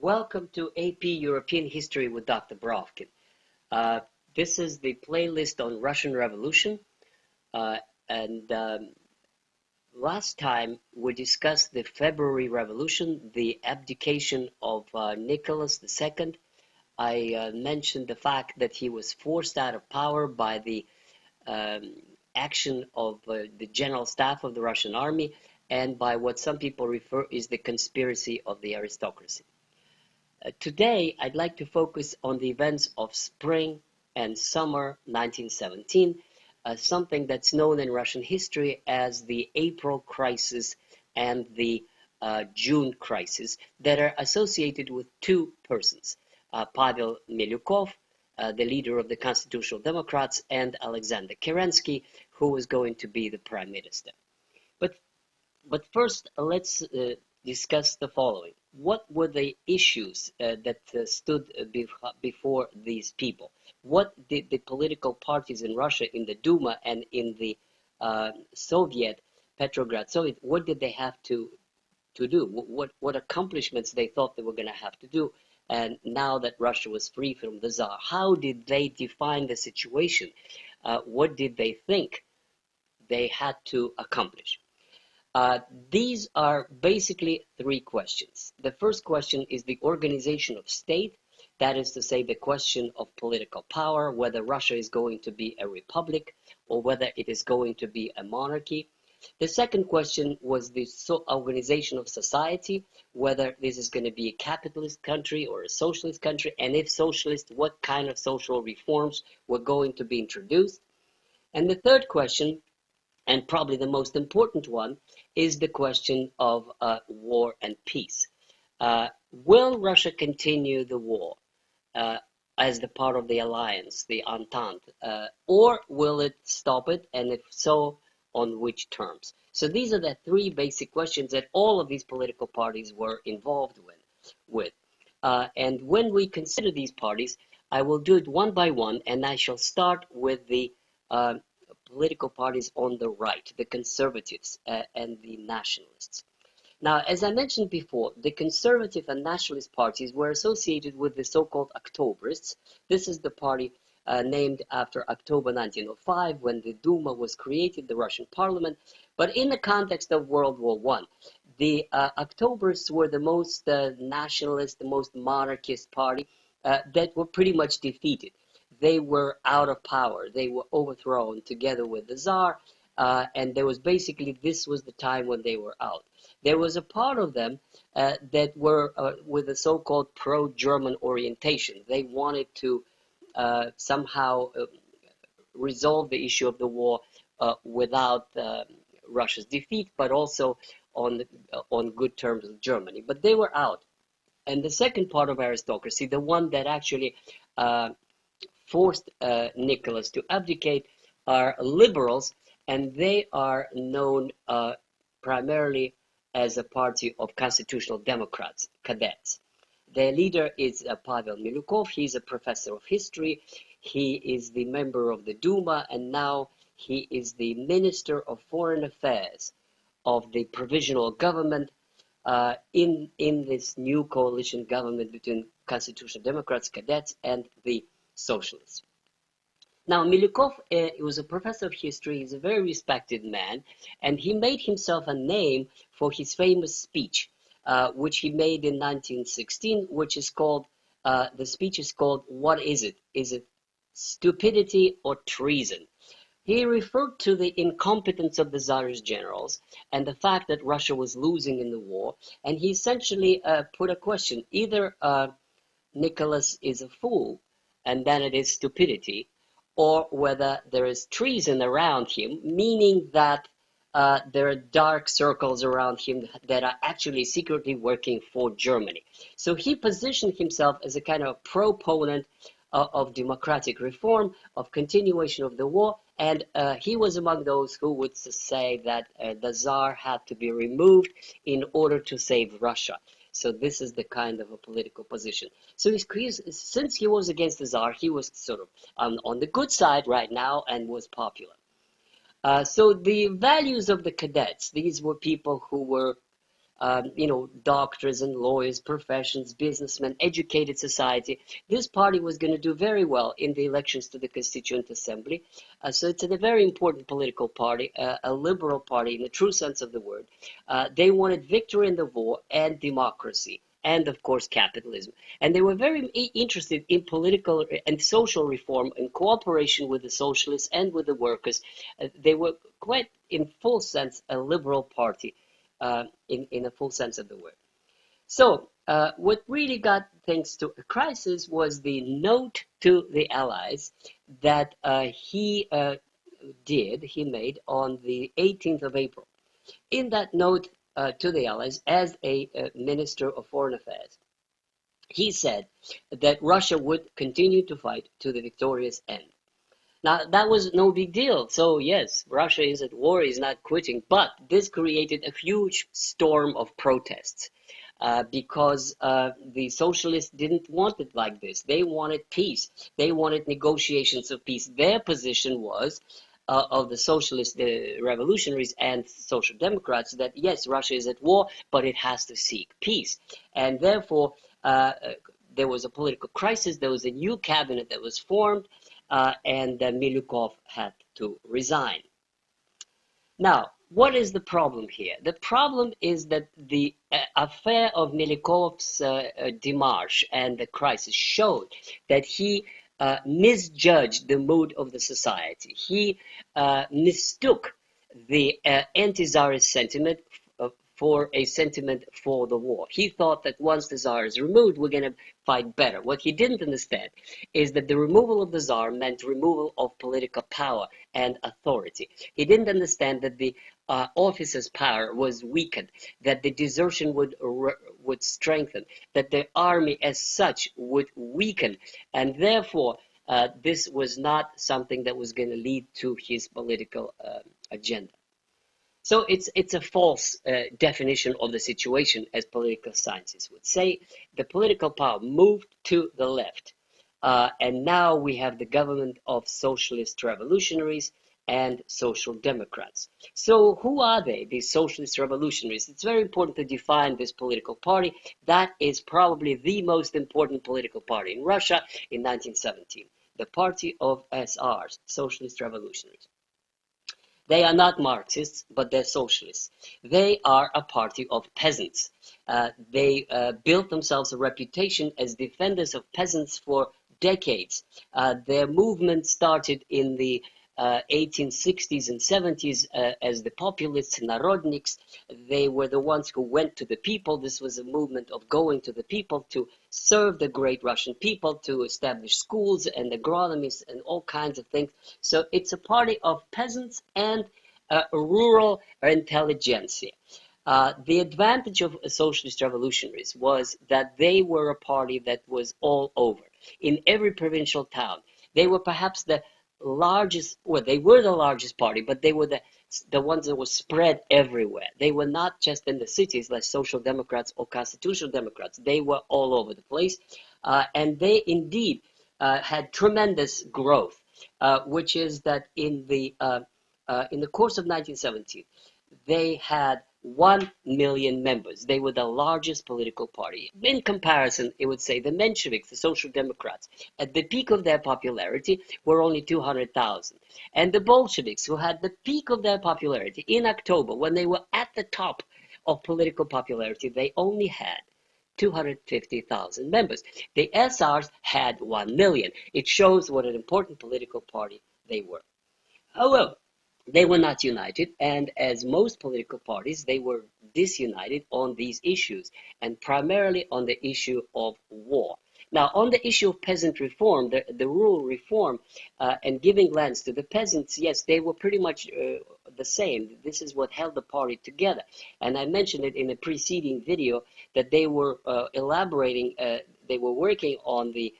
Welcome to AP European History with Dr. Brovkin. Uh, this is the playlist on Russian Revolution. Uh, and last time we discussed the February Revolution, the abdication of Nicholas II. I mentioned the fact that he was forced out of power by the um, action of the general staff of the Russian army and by what some people refer is the conspiracy of the aristocracy. Today, I'd like to focus on the events of spring and summer 1917, something that's known in Russian history as the April crisis and the June crisis that are associated with two persons, Pavel Miliukov, the leader of the Constitutional Democrats, and Alexander Kerensky, who was going to be the prime minister. But but first, let's discuss the following. What were the issues that stood before these people? What did the political parties in Russia, in the Duma and in the Soviet, Petrograd Soviet, what did they have to do? What accomplishments they thought they were going to have to do? And now that Russia was free from the Tsar, how did they define the situation? What did they think they had to accomplish? Uh, these are basically three questions. The first question is the organization of state, that is to say, the question of political power, whether Russia is going to be a republic or whether it is going to be a monarchy. The second question was the organization of society, whether this is going to be a capitalist country or a socialist country, and if socialist, what kind of social reforms were going to be introduced. And the third question, and probably the most important one, is the question of war and peace. Will Russia continue the war uh, as the part of the alliance, the Entente, or will it stop it, and if so, on which terms? So these are the three basic questions that all of these political parties were involved with. And when we consider these parties, I will do it one by one, and I shall start with the uh, political parties on the right, the conservatives and the nationalists. Now, as I mentioned before, the conservative and nationalist parties were associated with the so-called Octobrists. This is the party named after October 1905, when the Duma was created, the Russian parliament. But in the context of World War I, the Octobrists were the most nationalist, the most monarchist party that were pretty much defeated. They were out of power. They were overthrown together with the Tsar, and there was basically, this was the time when they were out. There was a part of them that were with a so-called pro-German orientation. They wanted to somehow resolve the issue of the war without Russia's defeat, but also on good terms with Germany. But they were out. And the second part of aristocracy, the one that actually forced Nicholas to abdicate, are liberals, and they are known primarily as a party of constitutional democrats, cadets. Their leader is Pavel Miliukov. He's a professor of history. He is the member of the Duma, and now he is the Minister of Foreign Affairs of the provisional government in this new coalition government between constitutional democrats, cadets, and the socialists. Now, Miliukov was a professor of history. He's a very respected man, and he made himself a name for his famous speech, which he made in 1916, which is called, the speech is called, "What is it? Is it stupidity or treason?" He referred to the incompetence of the Tsarist generals and the fact that Russia was losing in the war, and he essentially put a question: either Nicholas is a fool, and then it is stupidity, or whether there is treason around him, meaning that there are dark circles around him that are actually secretly working for Germany. So he positioned himself as a kind of proponent of democratic reform, of continuation of the war, and he was among those who would say that the Tsar had to be removed in order to save Russia. So this is the kind of a political position. So since he was against the Tsar, he was sort of on the good side right now and was popular. So the values of the cadets, these were people who were doctors and lawyers, professions, businessmen, educated society. This party was going to do very well in the elections to the Constituent Assembly. So it's a very important political party, a liberal party in the true sense of the word. They wanted victory in the war and democracy, and of course capitalism. And they were very interested in political and social reform in cooperation with the socialists and with the workers. They were quite, in full sense, a liberal party, in a full sense of the word. So what really got things to a crisis was the note to the Allies that he made on the 18th of April. In that note to the Allies, as a Minister of Foreign Affairs, he said that Russia would continue to fight to the victorious end. Now, that was no big deal. So, yes, Russia is at war, is not quitting, but this created a huge storm of protests because the socialists didn't want it like this. They wanted peace. They wanted negotiations of peace. Their position was, of the socialist revolutionaries and social democrats, that yes, Russia is at war, but it has to seek peace. And therefore, there was a political crisis. There was a new cabinet that was formed, and Miliukov had to resign. Now, what is the problem here? The problem is that the affair of Miliukov's démarche and the crisis showed that he misjudged the mood of the society. He mistook the anti-Tsarist sentiment for a sentiment for the war. He thought that once the Tsar is removed, we're going to fight better. What he didn't understand is that the removal of the Tsar meant removal of political power and authority. He didn't understand that the officer's power was weakened, that the desertion would strengthen, that the army as such would weaken, and therefore this was not something that was going to lead to his political agenda. So it's a false definition of the situation, as political scientists would say. The political power moved to the left, and now we have the government of socialist revolutionaries and social democrats. So who are they, these socialist revolutionaries? It's very important to define this political party. That is probably the most important political party in Russia in 1917, the party of SRs, socialist revolutionaries. They are not Marxists, but they're socialists. They are a party of peasants. They built themselves a reputation as defenders of peasants for decades. Their movement started in the 1860s and 70s as the populists, narodniks. They were the ones who went to the people. This was a movement of going to the people to serve the great Russian people, to establish schools and agronomies and all kinds of things. So it's a party of peasants and rural intelligentsia. The advantage of socialist revolutionaries was that they were a party that was all over, in every provincial town. They were perhaps the largest, well, they were the largest party, but they were the ones that were spread everywhere. They were not just in the cities like social democrats or constitutional democrats. They were all over the place, and they indeed had tremendous growth, which is that in the course of 1917, they had 1 million members. They were the largest political party. In comparison, it would say the Mensheviks, the Social Democrats, at the peak of their popularity were only 200,000. And the Bolsheviks, who had the peak of their popularity in October, when they were at the top of political popularity, they only had 250,000 members. The SRs had 1 million. It shows what an important political party they were. However, they were not united, and as most political parties, they were disunited on these issues, and primarily on the issue of war. Now, on the issue of peasant reform, the rural reform and giving lands to the peasants, yes, they were pretty much the same. This is what held the party together. And I mentioned it in a preceding video that they were elaborating, they were working on the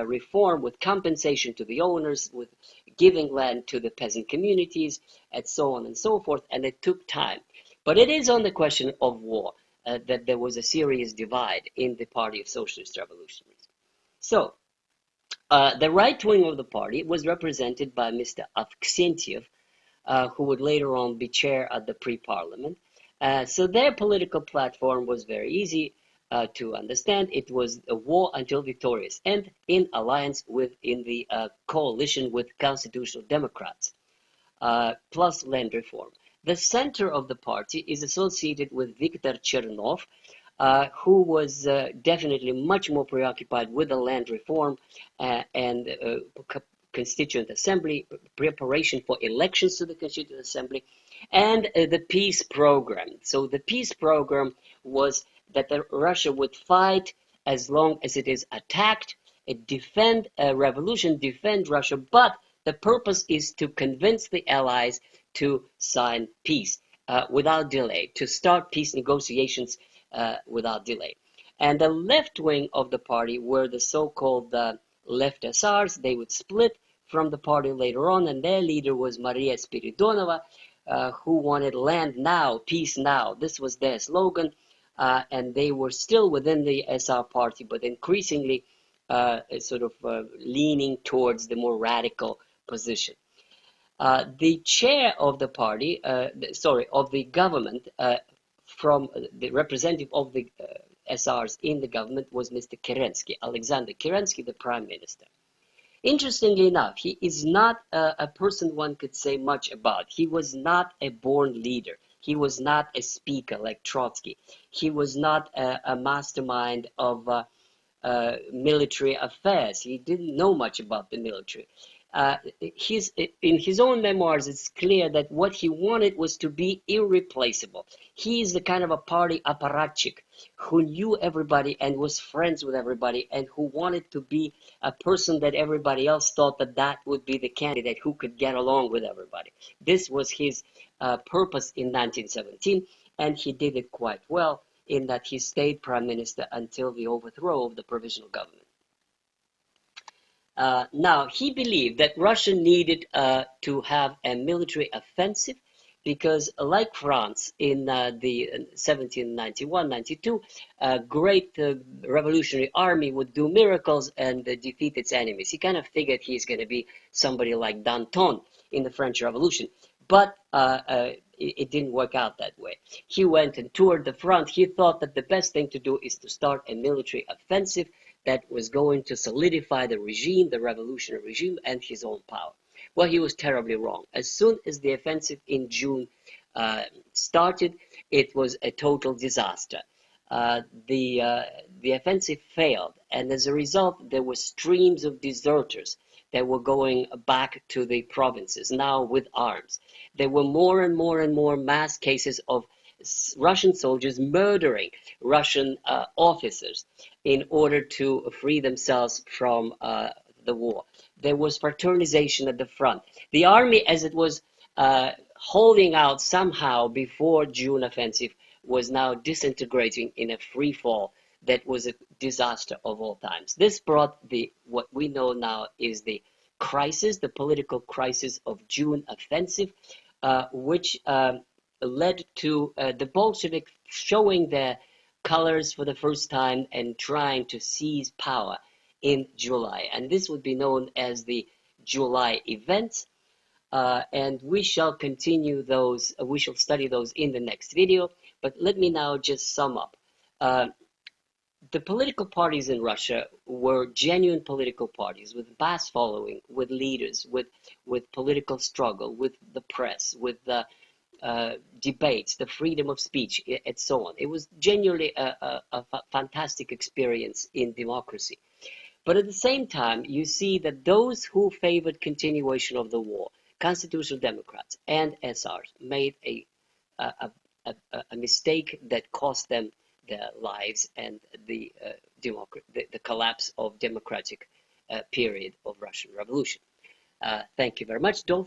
reform with compensation to the owners, with giving land to the peasant communities, and so on and so forth, and it took time. But it is on the question of war that there was a serious divide in the Party of Socialist Revolutionaries. So, the right wing of the party was represented by Mr. Avksentiev, who would later on be chair at the pre-parliament, So their political platform was very easy to understand. It was a war until victorious, and in alliance with, in the coalition with constitutional Democrats, plus land reform. The center of the party is associated with Viktor Chernov, who was definitely much more preoccupied with the land reform and Constituent Assembly, preparation for elections to the Constituent Assembly, and the peace program. So the peace program was that Russia would fight as long as it is attacked, defend a revolution, defend Russia, but the purpose is to convince the allies to sign peace without delay, to start peace negotiations without delay. And the left wing of the party were the so-called left SRs. They would split from the party later on, and their leader was Maria Spiridonova, who wanted land now, peace now. This was their slogan, and they were still within the SR party, but increasingly sort of leaning towards the more radical position. The chair of the party, of the government, from the representative of the SRs in the government was Mr. Kerensky, Alexander Kerensky, the prime minister. Interestingly enough, he is not a person one could say much about. He was not a born leader. He was not a speaker like Trotsky. He was not a mastermind of military affairs. He didn't know much about the military. In his own memoirs, it's clear that what he wanted was to be irreplaceable. He is the kind of a party apparatchik who knew everybody and was friends with everybody, and who wanted to be a person that everybody else thought that would be the candidate who could get along with everybody. This was his purpose in 1917, and he did it quite well in that he stayed prime minister until the overthrow of the provisional government. Now, he believed that Russia needed to have a military offensive because, like France in the 1791-92, a great revolutionary army would do miracles and defeat its enemies. He kind of figured he's going to be somebody like Danton in the French Revolution, but it didn't work out that way. He went and toured the front. He thought that the best thing to do is to start a military offensive that was going to solidify the regime, the revolutionary regime, and his own power. Well, he was terribly wrong. As soon as the offensive in June started, it was a total disaster. The offensive failed, and as a result, there were streams of deserters that were going back to the provinces, now with arms. There were more and more and more mass cases of Russian soldiers murdering Russian officers in order to free themselves from the war. There was fraternization at the front. The army, as it was holding out somehow before June offensive, was now disintegrating in a free fall that was a disaster of all times. This brought what we know now is the crisis, the political crisis of June offensive, which led to the Bolsheviks showing their colors for the first time and trying to seize power in July. And this would be known as the July events. And we shall continue those, we shall study those in the next video. But let me now just sum up. The political parties in Russia were genuine political parties with mass following, with leaders, with political struggle, with the press, with the debates, the freedom of speech, and so on. It was genuinely a fantastic experience in democracy. But at the same time, you see that those who favored continuation of the war, constitutional Democrats and SRs, made a mistake that cost them their lives and the collapse of democratic period of Russian Revolution. Thank you very much. Don't forget